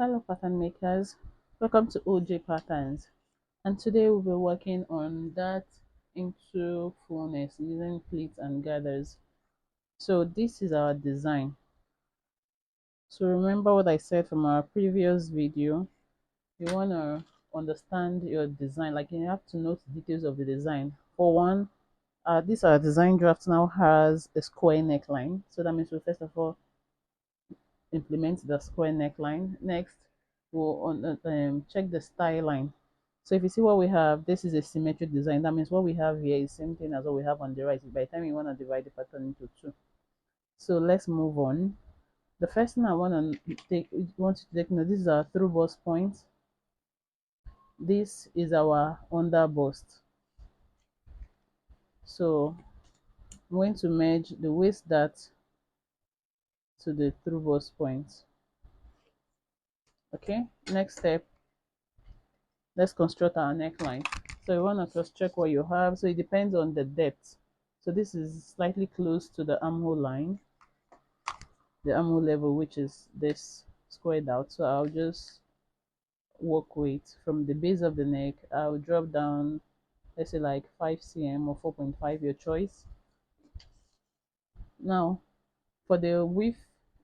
Hello pattern makers, welcome to OJ Patterns, and today we'll be working on that into fullness using pleats and gathers. So this is our design. So remember what I said from our previous video. You want to understand your design, like you have to know the details of the design. For one, this our design draft now has a square neckline, so that means we first of all implement the square neckline. Next, we'll check the style line. So if you see what we have, this is a symmetric design. That means what we have here is same thing as what we have on the right. By the time you want to divide the pattern into two. So let's move on. The first thing I want to take note, this is our through bust point. This is our under bust. So I'm going to merge the waist dart to the through bust point. Okay, next step, let's construct our neckline. So you want to cross check what you have. So it depends on the depth. So this is slightly close to the armhole line, the armhole level, which is this squared out. So I'll just work with from the base of the neck. I'll drop down, let's say like 5 cm or 4.5, your choice. Now for the width,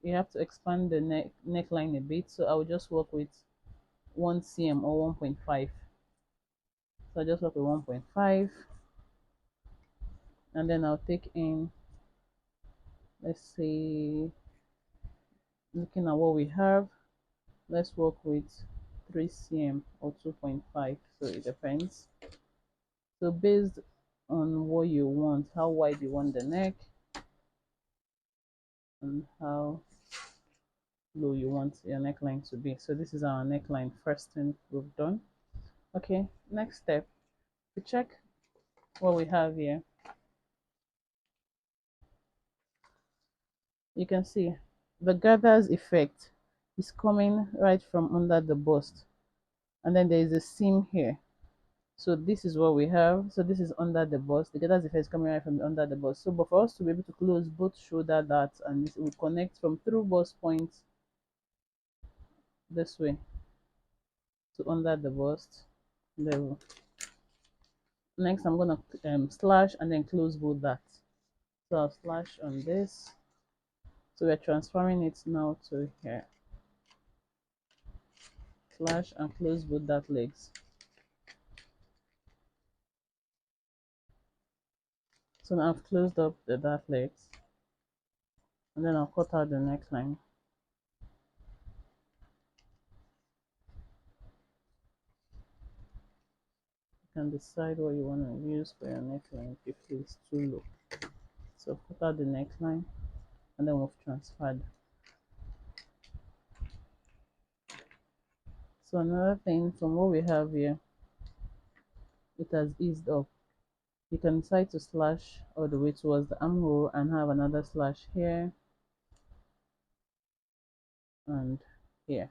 you have to expand the neckline a bit. So I'll just work with 1 cm or 1.5. So I just work with 1.5, and then I'll take in, let's say, looking at what we have, let's work with 3 cm or 2.5, so it depends. So based on what you want, how wide you want the neck and how low you want your neckline to be. So this is our neckline, first thing we've done. Okay, next step, to check what we have here, you can see the gathers effect is coming right from under the bust, and then there is a seam here. So this is what we have. So this is under the bust. The gathers effect is coming right from under the bust. So but for us to be able to close both shoulder darts, and this will connect from through bust points this way to under the bust level. Next, I'm gonna slash and then close both darts. So I'll slash on this. So we're transferring it now to here. Slash and close both dart legs. So now I've closed up the dart legs, and then I'll cut out the neckline. You can decide what you want to use for your neckline if it feels too low. So cut out the neckline, and then we've transferred. So another thing from what we have here, it has eased up. You can decide to slash all the way towards the armhole and have another slash here and here.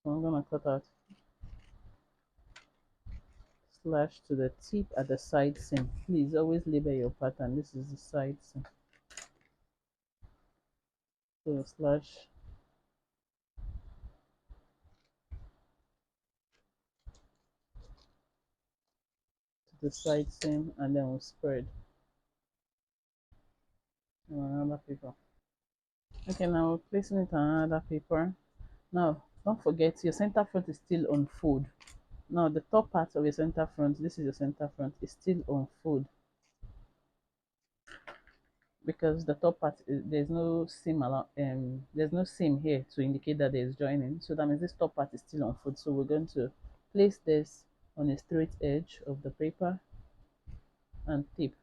So I'm gonna cut out, slash to the tip at the side seam. Please always label your pattern. This is the side seam. So slash to the side seam, and then we'll spread on another paper. Okay, now we're placing it on another paper. Now don't forget your center front is still on fold. Now the top part of your center front, this is your center front, is still on fold, because the top part is, there's no seam along, there's no seam here to indicate that there's joining. So that means this top part is still on fold. So we're going to place this on a straight edge of the paper and tip.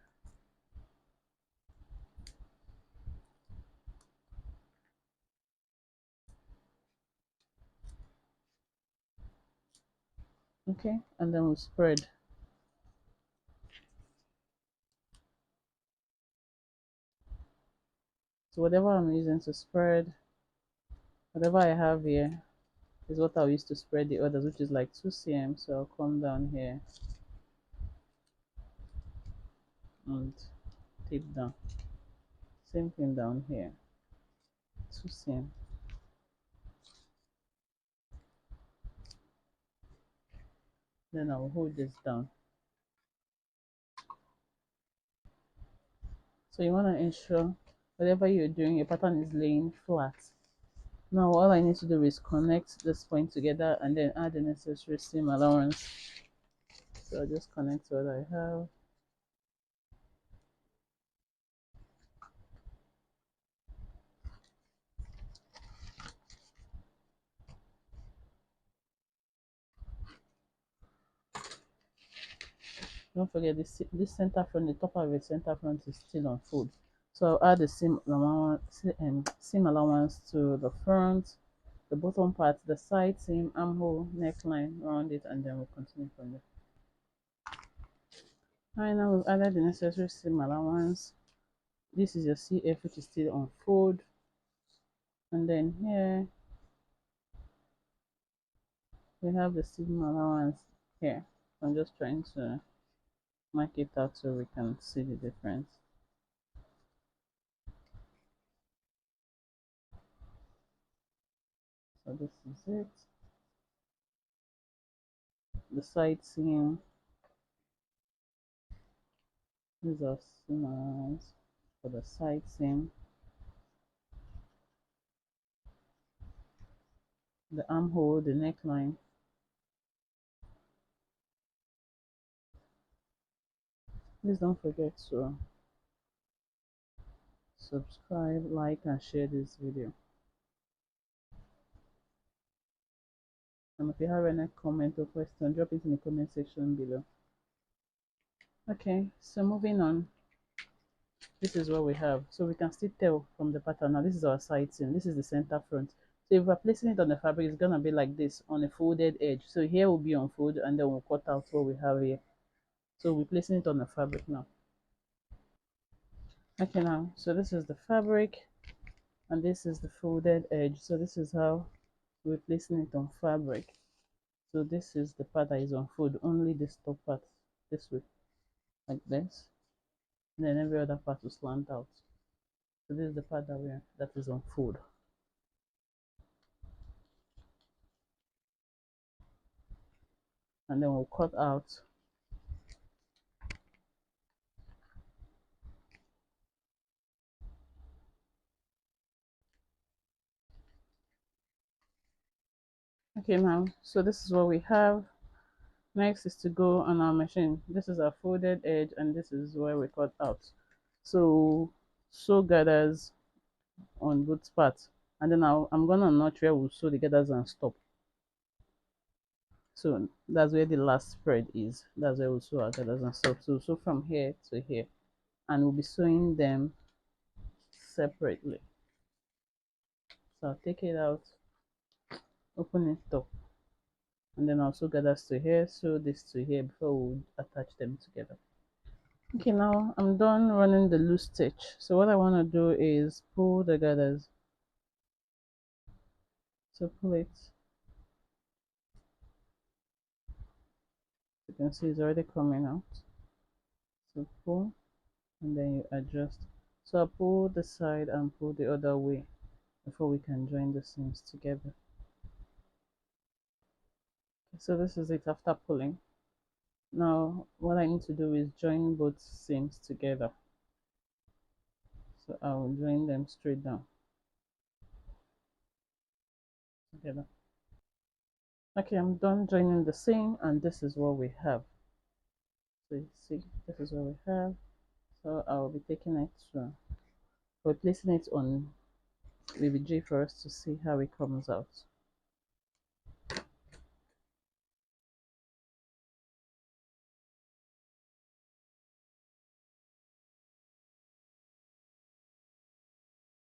Okay, and then we'll spread. So whatever I'm using to spread, whatever I have here is what I'll use to spread the others, which is like 2 cm. So I'll come down here and tip down. Same thing down here. two seam. Then I'll hold this down. So you want to ensure whatever you're doing, your pattern is laying flat. Now all I need to do is connect this point together and then add the necessary seam allowance. So I'll just connect what I have. Don't forget this center front, the top of the center front is still on fold. So I'll add the seam allowance to the front, the bottom part, the side seam, armhole, neckline, round it, and then we'll continue from there. Alright, now we've added the necessary seam allowance. This is your CF, which is still on fold, and then here we have the seam allowance here. I'm just trying to mark it out so we can see the difference. So this is it. The side seam. These are seam allowance for the side seam. The armhole, the neckline. Please don't forget to subscribe, like, and share this video. And if you have any comment or question, drop it in the comment section below. Okay, so moving on, this is what we have. So we can still tell from the pattern. Now this is our side seam, this is the center front. So if we're placing it on the fabric, it's gonna be like this on a folded edge. So here will be on fold, and then we'll cut out what we have here. So we're placing it on the fabric now. Okay, now so this is the fabric and this is the folded edge. So this is how we're placing it on fabric. So this is the part that is on fold, only this top part this way, like this, and then every other part will slant out. So this is the part that is on fold. And then we'll cut out okay. Now so this is what we have. Next is to go on our machine. This is our folded edge and this is where we cut out. So sew gathers on both parts, and then I'm gonna notch where we'll sew the gathers and stop. So that's where the last spread is. That's where we'll sew our gathers and stop. So from here to here, and we'll be sewing them separately. So I'll take it out, open it up, and then I'll sew gathers to here, sew this to here before we attach them together. Okay, now I'm done running the loose stitch. So what I want to do is pull the gathers. So pull it. You can see it's already coming out. So pull and then you adjust. So I pull the side and pull the other way before we can join the seams together. Okay, so this is it after pulling. Now what I need to do is join both seams together. So I will join them straight down together. Okay, I'm done joining the seam and this is what we have. So you see, this is what we have. So I will be taking it to, we're placing it on baby J for us to see how it comes out.